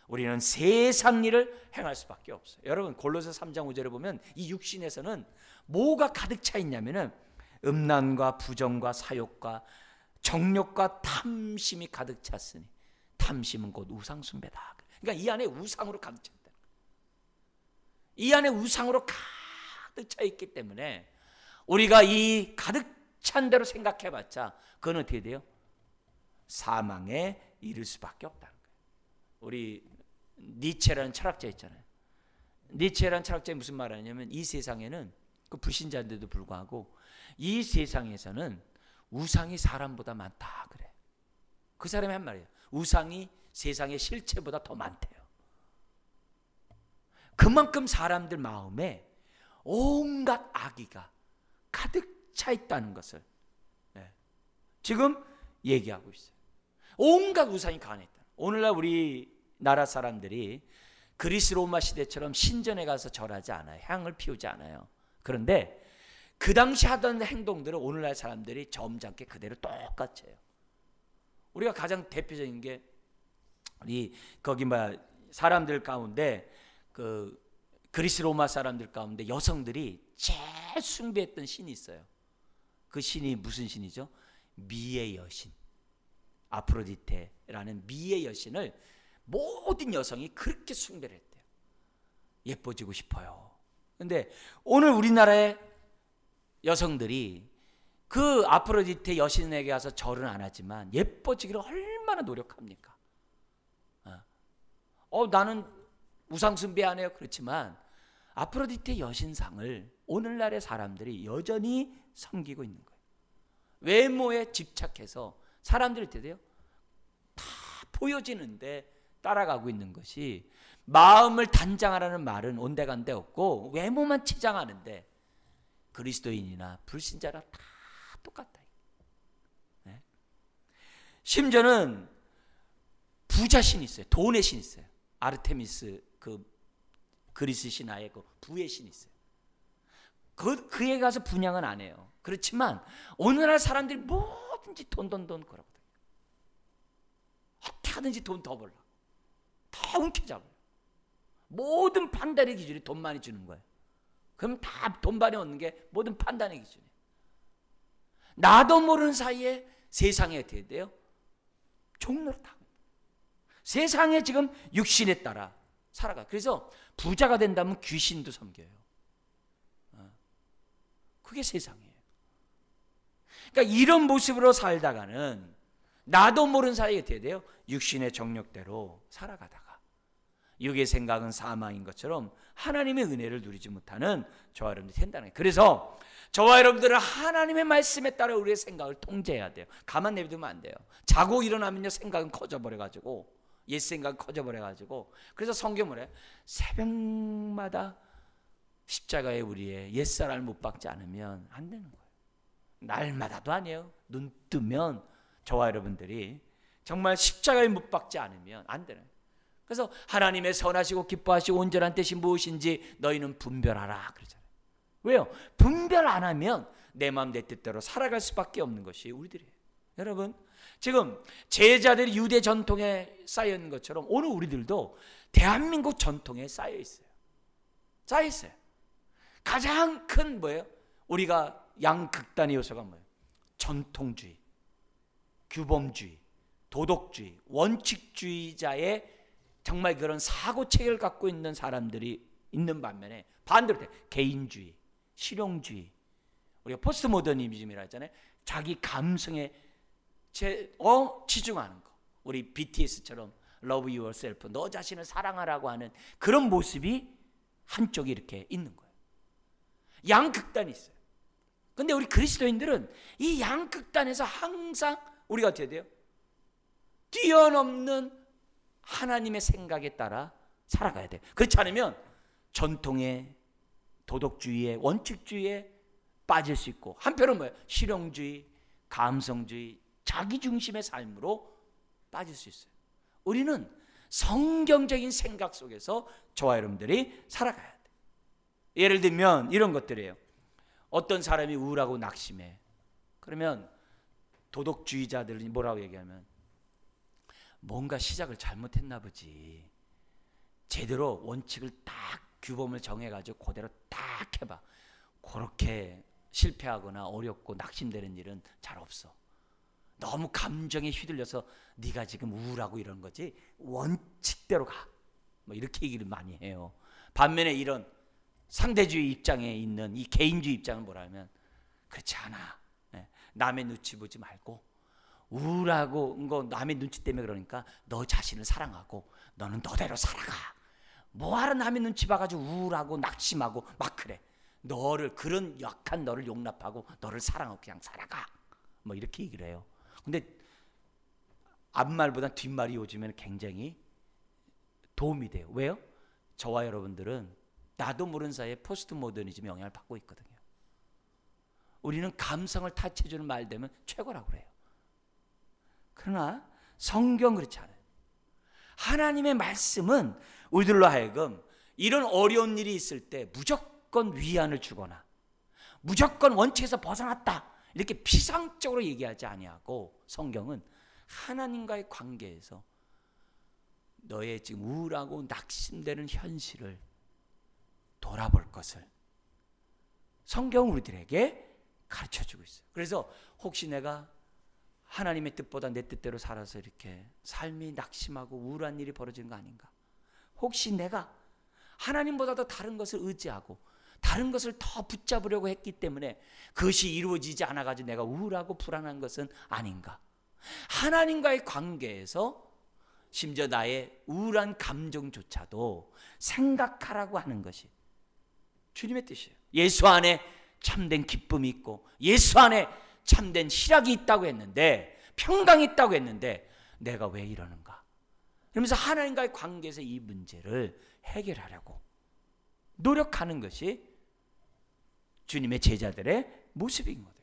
우리는 세상 일을 행할 수밖에 없어요. 여러분 골로새 3장 5절에 보면 이 육신에서는 뭐가 가득 차 있냐면은 음란과 부정과 사욕과 정욕과 탐심이 가득 찼으니 탐심은 곧 우상 숭배다. 그러니까 이 안에 우상으로 가득 차 있다. 이 안에 우상으로 가득 차 있기 때문에 우리가 이 가득 찬 대로 생각해봤자 그건 어떻게 돼요? 사망에 이를 수밖에 없다는 거예요. 우리 니체라는 철학자 있잖아요. 니체라는 철학자가 무슨 말을 하냐면 이 세상에는 그 불신자인데도 불구하고 이 세상에서는 우상이 사람보다 많다 그래. 그 사람이 한 말이에요. 우상이 세상의 실체보다 더 많대요. 그만큼 사람들 마음에 온갖 악의가 가득 차 있다는 것을 지금 얘기하고 있어요. 온갖 우상이 가능했다. 오늘날 우리나라 사람들이 그리스 로마 시대처럼 신전에 가서 절하지 않아요. 향을 피우지 않아요. 그런데 그 당시 하던 행동들을 오늘날 사람들이 점잖게 그대로 똑같이 해요. 우리가 가장 대표적인 게 우리 거기 사람들 가운데 그 그리스 로마 사람들 가운데 여성들이 제일 숭배했던 신이 있어요. 그 신이 무슨 신이죠? 미의 여신, 아프로디테라는 미의 여신을 모든 여성이 그렇게 숭배를 했대요. 예뻐지고 싶어요. 그런데 오늘 우리나라의 여성들이 그 아프로디테 여신에게 가서 절은 안 하지만 예뻐지기를 얼마나 노력합니까? 나는 우상 숭배 안 해요. 그렇지만 아프로디테 여신상을 오늘날의 사람들이 여전히 섬기고 있는 거예요. 외모에 집착해서 사람들이 어떻게 돼요? 다 보여지는데 따라가고 있는 것이, 마음을 단장하라는 말은 온데간데 없고 외모만 치장하는데 그리스도인이나 불신자라 다 똑같다. 네? 심지어는 부자신이 있어요. 돈의 신이 있어요. 아르테미스 그 그리스 신화에 그 부의 신이 있어요. 그에 가서 분양은 안 해요. 그렇지만 오늘날 사람들이 뭐든지 돈 그러거든요. 어떻게 하든지 돈 더 벌라. 더 움켜잡아요. 모든 판단의 기준이 돈 많이 주는 거예요. 그럼 다 돈 많이 얻는 게 모든 판단의 기준이에요. 나도 모르는 사이에 세상에 어떻게 돼요? 종노릇하고 세상에 지금 육신에 따라 살아가. 그래서 부자가 된다면 귀신도 섬겨요. 그게 세상이에요. 그러니까 이런 모습으로 살다가는 나도 모르는 사이에 어떻게 돼요? 육신의 정욕대로 살아가다가 육의 생각은 사망인 것처럼 하나님의 은혜를 누리지 못하는 저와 여러분들이 된다는 거예요. 그래서 저와 여러분들은 하나님의 말씀에 따라 우리의 생각을 통제해야 돼요. 가만 내비두면 안 돼요. 자고 일어나면요 생각은 커져버려가지고 옛 생각은 커져버려가지고 그래서 성경은 뭐래요? 새벽마다 십자가에 우리의 옛사람을 못 박지 않으면 안 되는 거예요. 날마다도 아니에요. 눈 뜨면 저와 여러분들이 정말 십자가에 못 박지 않으면 안 되는 거예요. 그래서 하나님의 선하시고 기뻐하시고 온전한 뜻이 무엇인지 너희는 분별하라 그러잖아요. 왜요? 분별 안 하면 내 마음 내 뜻대로 살아갈 수밖에 없는 것이 우리들이에요. 여러분 지금 제자들이 유대 전통에 쌓여 있는 것처럼 오늘 우리들도 대한민국 전통에 쌓여 있어요. 쌓여 있어요. 가장 큰 뭐예요? 우리가 양극단의 요소가 뭐예요? 전통주의, 규범주의, 도덕주의, 원칙주의자의 정말 그런 사고체계를 갖고 있는 사람들이 있는 반면에 반대로 개인주의, 실용주의, 우리가 포스트 모더니즘이라 하잖아요. 자기 감성에 치중하는 거. 우리 BTS처럼 Love Yourself, 너 자신을 사랑하라고 하는 그런 모습이 한쪽이 이렇게 있는 거예요. 양극단이 있어요. 근데 우리 그리스도인들은 이 양극단에서 항상 우리가 어떻게 돼요? 뛰어넘는 하나님의 생각에 따라 살아가야 돼요. 그렇지 않으면 전통의 도덕주의에 원칙주의에 빠질 수 있고 한편은 뭐예요? 실용주의, 감성주의, 자기중심의 삶으로 빠질 수 있어요. 우리는 성경적인 생각 속에서 저와 여러분들이 살아가야 돼요. 예를 들면 이런 것들이에요. 어떤 사람이 우울하고 낙심해. 그러면 도덕주의자들이 뭐라고 얘기하면 뭔가 시작을 잘못했나 보지. 제대로 원칙을 딱 규범을 정해가지고 그대로 딱 해봐. 그렇게 실패하거나 어렵고 낙심되는 일은 잘 없어. 너무 감정에 휘둘려서 네가 지금 우울하고 이런 거지. 원칙대로 가. 뭐 이렇게 얘기를 많이 해요. 반면에 이런 상대주의 입장에 있는 이 개인주의 입장은 뭐라 하면 그렇지 않아. 남의 눈치 보지 말고 우울하고 거 남의 눈치 때문에 그러니까 너 자신을 사랑하고 너는 너대로 살아가. 뭐하러 남의 눈치 봐가지고 우울하고 낙심하고 막 그래. 너를 그런 약한 너를 용납하고 너를 사랑하고 그냥 살아가. 뭐 이렇게 얘기를 해요. 근데 앞말보다 뒷말이 요즘에는 굉장히 도움이 돼요. 왜요? 저와 여러분들은 나도 모르는 사이에 포스트 모더니즘의 영향을 받고 있거든요. 우리는 감성을 타치해주는 말 되면 최고라고 그래요. 그러나 성경 그렇지 않아요. 하나님의 말씀은 우리들로 하여금 이런 어려운 일이 있을 때 무조건 위안을 주거나 무조건 원칙에서 벗어났다 이렇게 피상적으로 얘기하지 아니하고 성경은 하나님과의 관계에서 너의 지금 우울하고 낙심되는 현실을 돌아볼 것을 성경은 우리들에게 가르쳐주고 있어요. 그래서 혹시 내가 하나님의 뜻보다 내 뜻대로 살아서 이렇게 삶이 낙심하고 우울한 일이 벌어지는 거 아닌가? 혹시 내가 하나님보다도 다른 것을 의지하고 다른 것을 더 붙잡으려고 했기 때문에 그것이 이루어지지 않아가지고 내가 우울하고 불안한 것은 아닌가? 하나님과의 관계에서 심지어 나의 우울한 감정조차도 생각하라고 하는 것이 주님의 뜻이에요. 예수 안에 참된 기쁨이 있고 예수 안에 참된 희락이 있다고 했는데 평강이 있다고 했는데 내가 왜 이러는가? 그러면서 하나님과의 관계에서 이 문제를 해결하려고 노력하는 것이 주님의 제자들의 모습인 거예요.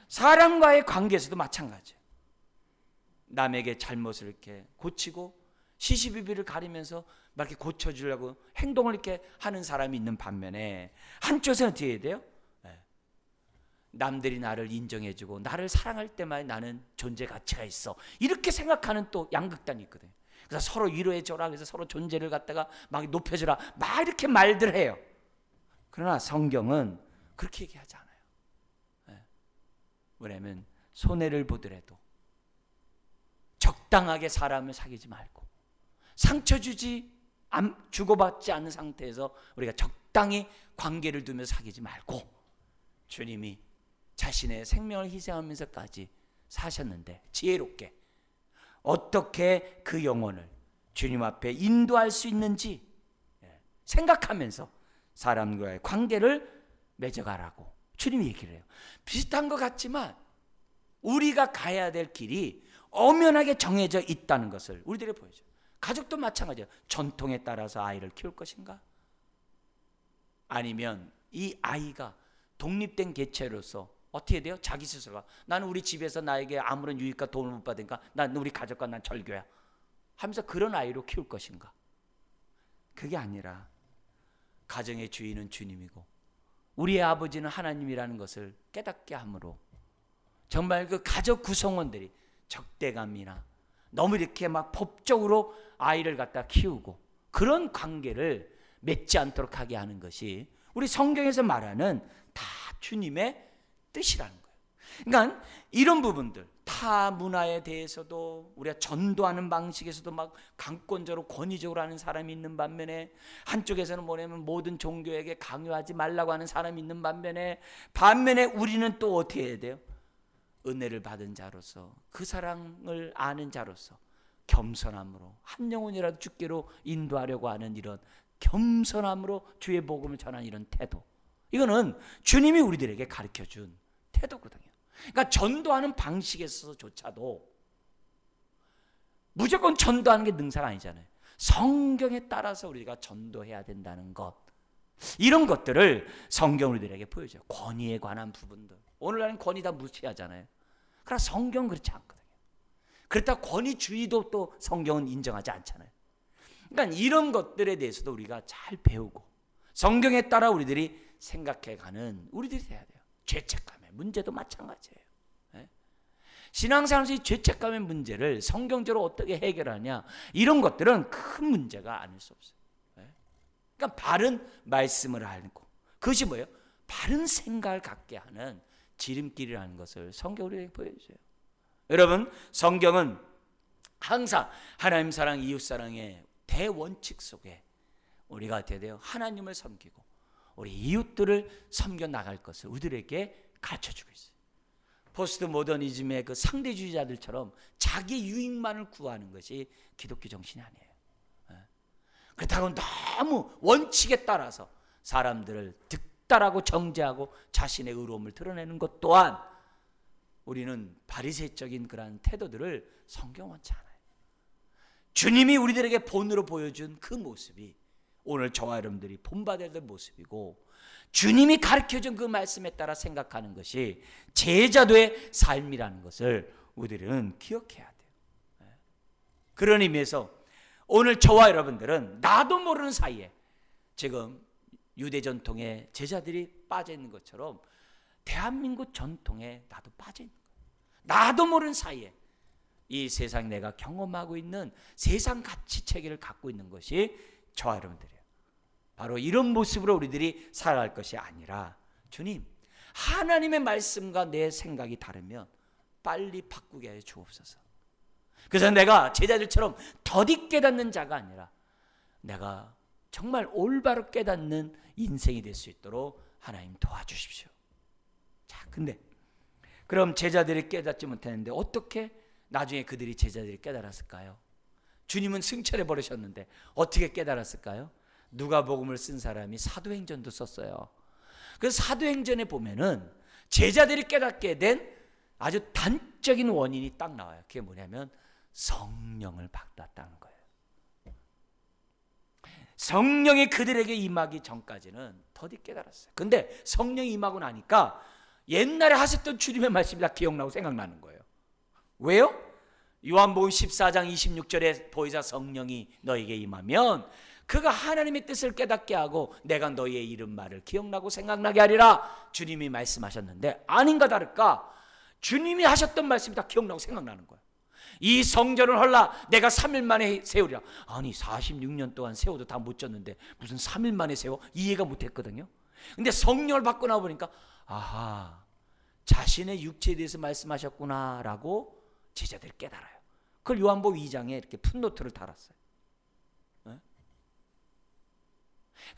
사람과의 관계에서도 마찬가지예요. 남에게 잘못을 이렇게 고치고 시시비비를 가리면서 막 이렇게 고쳐주려고 행동을 이렇게 하는 사람이 있는 반면에 한쪽에서는 어떻게 해야 돼요? 남들이 나를 인정해주고 나를 사랑할 때만 나는 존재 가치가 있어, 이렇게 생각하는 또 양극단이 있거든요. 그래서 서로 위로해줘라, 그래서 서로 존재를 갖다가 막 높여주라, 막 이렇게 말들 해요. 그러나 성경은 그렇게 얘기하지 않아요. 왜냐하면 손해를 보더라도 적당하게 사람을 사귀지 말고, 상처 주고받지 않는 상태에서 우리가 적당히 관계를 두면서 사귀지 말고, 주님이 자신의 생명을 희생하면서까지 사셨는데 지혜롭게 어떻게 그 영혼을 주님 앞에 인도할 수 있는지 생각하면서 사람과의 관계를 맺어가라고 주님이 얘기를 해요. 비슷한 것 같지만 우리가 가야 될 길이 엄연하게 정해져 있다는 것을 우리들이 보여줘요. 가족도 마찬가지예요. 전통에 따라서 아이를 키울 것인가? 아니면 이 아이가 독립된 개체로서 어떻게 돼요? 자기 스스로가 나는 우리 집에서 나에게 아무런 유익과 도움을 못 받으니까 난 우리 가족과 난 절교야 하면서 그런 아이로 키울 것인가? 그게 아니라 가정의 주인은 주님이고 우리의 아버지는 하나님이라는 것을 깨닫게 함으로 정말 그 가족 구성원들이 적대감이나 너무 이렇게 막 법적으로 아이를 갖다 키우고 그런 관계를 맺지 않도록 하게 하는 것이 우리 성경에서 말하는 다 주님의 뜻이라는 거예요. 그러니까 이런 부분들, 타 문화에 대해서도 우리가 전도하는 방식에서도 막 강권적으로 권위적으로 하는 사람이 있는 반면에, 한쪽에서는 뭐냐면 모든 종교에게 강요하지 말라고 하는 사람이 있는 반면에 우리는 또 어떻게 해야 돼요? 은혜를 받은 자로서, 그 사랑을 아는 자로서 겸손함으로 한 영혼이라도 주께로 인도하려고 하는 이런 겸손함으로 주의 복음을 전하는 이런 태도, 이거는 주님이 우리들에게 가르쳐준 태도거든요. 그러니까 전도하는 방식에서조차도 무조건 전도하는 게 능사가 아니잖아요. 성경에 따라서 우리가 전도해야 된다는 것, 이런 것들을 성경 우리들에게 보여줘요. 권위에 관한 부분들, 오늘날은 권위 다 무시하잖아요. 그러나 성경은 그렇지 않거든요. 그렇다고 권위주의도 또 성경은 인정하지 않잖아요. 그러니까 이런 것들에 대해서도 우리가 잘 배우고 성경에 따라 우리들이 생각해가는 우리들이 돼야 돼요. 죄책감의 문제도 마찬가지예요. 신앙생활에서 이 죄책감의 문제를 성경적으로 어떻게 해결하냐, 이런 것들은 큰 문제가 아닐 수 없어요. 그러니까 바른 말씀을 알고, 그것이 뭐예요? 바른 생각을 갖게 하는 지름길이라는 것을 성경이 우리에게 보여주세요. 여러분, 성경은 항상 하나님 사랑, 이웃 사랑의 대원칙 속에 우리가 어떻게 돼요? 하나님을 섬기고 우리 이웃들을 섬겨 나갈 것을 우리들에게 가르쳐주고 있어요. 포스트 모더니즘의 그 상대주의자들처럼 자기 유익만을 구하는 것이 기독교 정신이 아니에요. 그렇다고 너무 원칙에 따라서 사람들을 득달하고 정죄하고 자신의 의로움을 드러내는 것 또한 우리는 바리새적인 그러한 태도들을 성경 원치 않아요. 주님이 우리들에게 본으로 보여준 그 모습이 오늘 저와 여러분들이 본받아야 될 모습이고, 주님이 가르쳐준 그 말씀에 따라 생각하는 것이 제자도의 삶이라는 것을 우리들은 기억해야 돼요. 그런 의미에서 오늘 저와 여러분들은 나도 모르는 사이에 지금 유대 전통에 제자들이 빠져 있는 것처럼 대한민국 전통에 나도 빠져 있는 거예요. 나도 모르는 사이에 이 세상 내가 경험하고 있는 세상 가치 체계를 갖고 있는 것이 저와 여러분들이에요. 바로 이런 모습으로 우리들이 살아갈 것이 아니라, 주님, 하나님의 말씀과 내 생각이 다르면 빨리 바꾸게 해 주옵소서. 그래서 내가 제자들처럼 더디 깨닫는 자가 아니라 내가 정말 올바로 깨닫는 인생이 될 수 있도록 하나님 도와주십시오. 자, 근데 그럼 제자들이 깨닫지 못했는데 어떻게 나중에 그들이 제자들이 깨달았을까요? 주님은 승천해 버리셨는데 어떻게 깨달았을까요? 누가복음을 쓴 사람이 사도행전도 썼어요. 그래서 사도행전에 보면은 제자들이 깨닫게 된 아주 단적인 원인이 딱 나와요. 그게 뭐냐면 성령을 받았다는 거예요. 성령이 그들에게 임하기 전까지는 더디 깨달았어요. 근데 성령이 임하고 나니까 옛날에 하셨던 주님의 말씀이 다 기억나고 생각나는 거예요. 왜요? 요한복음 14장 26절에 보혜사 성령이 너에게 임하면 그가 하나님의 뜻을 깨닫게 하고 내가 너희의 이름 말을 기억나고 생각나게 하리라. 주님이 말씀하셨는데 아닌가 다를까 주님이 하셨던 말씀이 다 기억나고 생각나는 거예요. 이 성전을 헐라 내가 3일 만에 세우리라. 아니 46년 동안 세워도 다 못 졌는데 무슨 3일 만에 세워? 이해가 못했거든요. 근데 성령을 받고 나보니까 아하, 자신의 육체에 대해서 말씀하셨구나 라고 제자들이 깨달아요. 그걸 요한복음 2장에 이렇게 풋노트를 달았어요.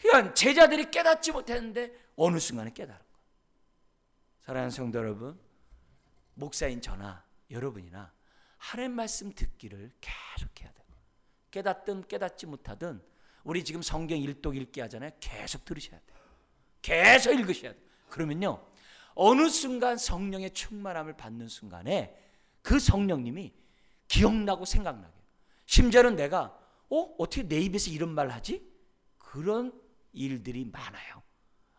그러니까 제자들이 깨닫지 못했는데 어느 순간에 깨달은 거예요. 사랑하는 성도 여러분, 목사인 저나 여러분이나 하나님 말씀 듣기를 계속해야 돼요. 깨닫든 깨닫지 못하든 우리 지금 성경 일독 읽기 하잖아요. 계속 들으셔야 돼요. 계속 읽으셔야 돼요. 그러면요 어느 순간 성령의 충만함을 받는 순간에 그 성령님이 기억나고 생각나게, 심지어는 내가 어떻게 내 입에서 이런 말 하지? 그런 일들이 많아요.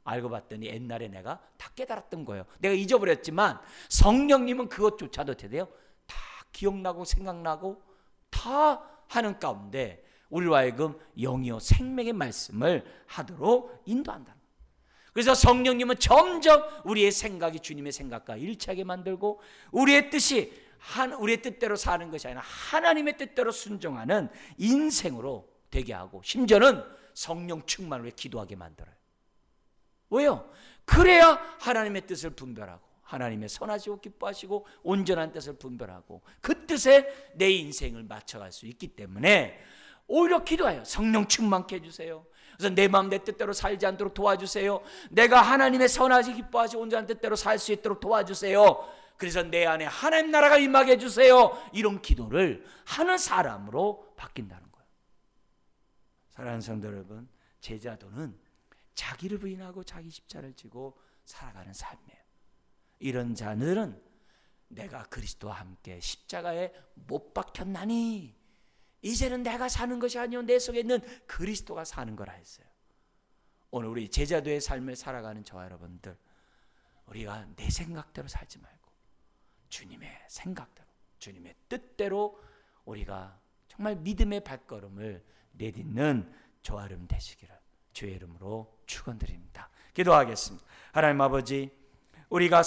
알고 봤더니 옛날에 내가 다 깨달았던 거예요. 내가 잊어버렸지만 성령님은 그것조차도 돼요. 다 기억나고 생각나고 다 하는 가운데 우리로 하여금 영이요 생명의 말씀을 하도록 인도한다. 그래서 성령님은 점점 우리의 생각이 주님의 생각과 일치하게 만들고 우리의 뜻이 우리의 뜻대로 사는 것이 아니라 하나님의 뜻대로 순종하는 인생으로 되게 하고 심지어는 성령 충만으로 기도하게 만들어요. 왜요? 그래야 하나님의 뜻을 분별하고 하나님의 선하시고 기뻐하시고 온전한 뜻을 분별하고 그 뜻에 내 인생을 맞춰갈 수 있기 때문에 오히려 기도해요. 성령 충만케 해주세요. 그래서 내 마음 내 뜻대로 살지 않도록 도와주세요. 내가 하나님의 선하시 기뻐하시고 온전한 뜻대로 살 수 있도록 도와주세요. 그래서 내 안에 하나님 나라가 임하게 해주세요. 이런 기도를 하는 사람으로 바뀐다는 거예요. 사랑하는 성도 여러분, 제자도는 자기를 부인하고 자기 십자가를 지고 살아가는 삶이에요. 이런 자들은 내가 그리스도와 함께 십자가에 못 박혔나니 이제는 내가 사는 것이 아니요 내 속에 있는 그리스도가 사는 거라 했어요. 오늘 우리 제자도의 삶을 살아가는 저와 여러분들, 우리가 내 생각대로 살지 말고 주님의 생각대로 주님의 뜻대로 우리가 정말 믿음의 발걸음을 내딛는 저와 여러분 되시기를 주의 이름으로 축원드립니다. 기도하겠습니다. 하나님 아버지, 우리가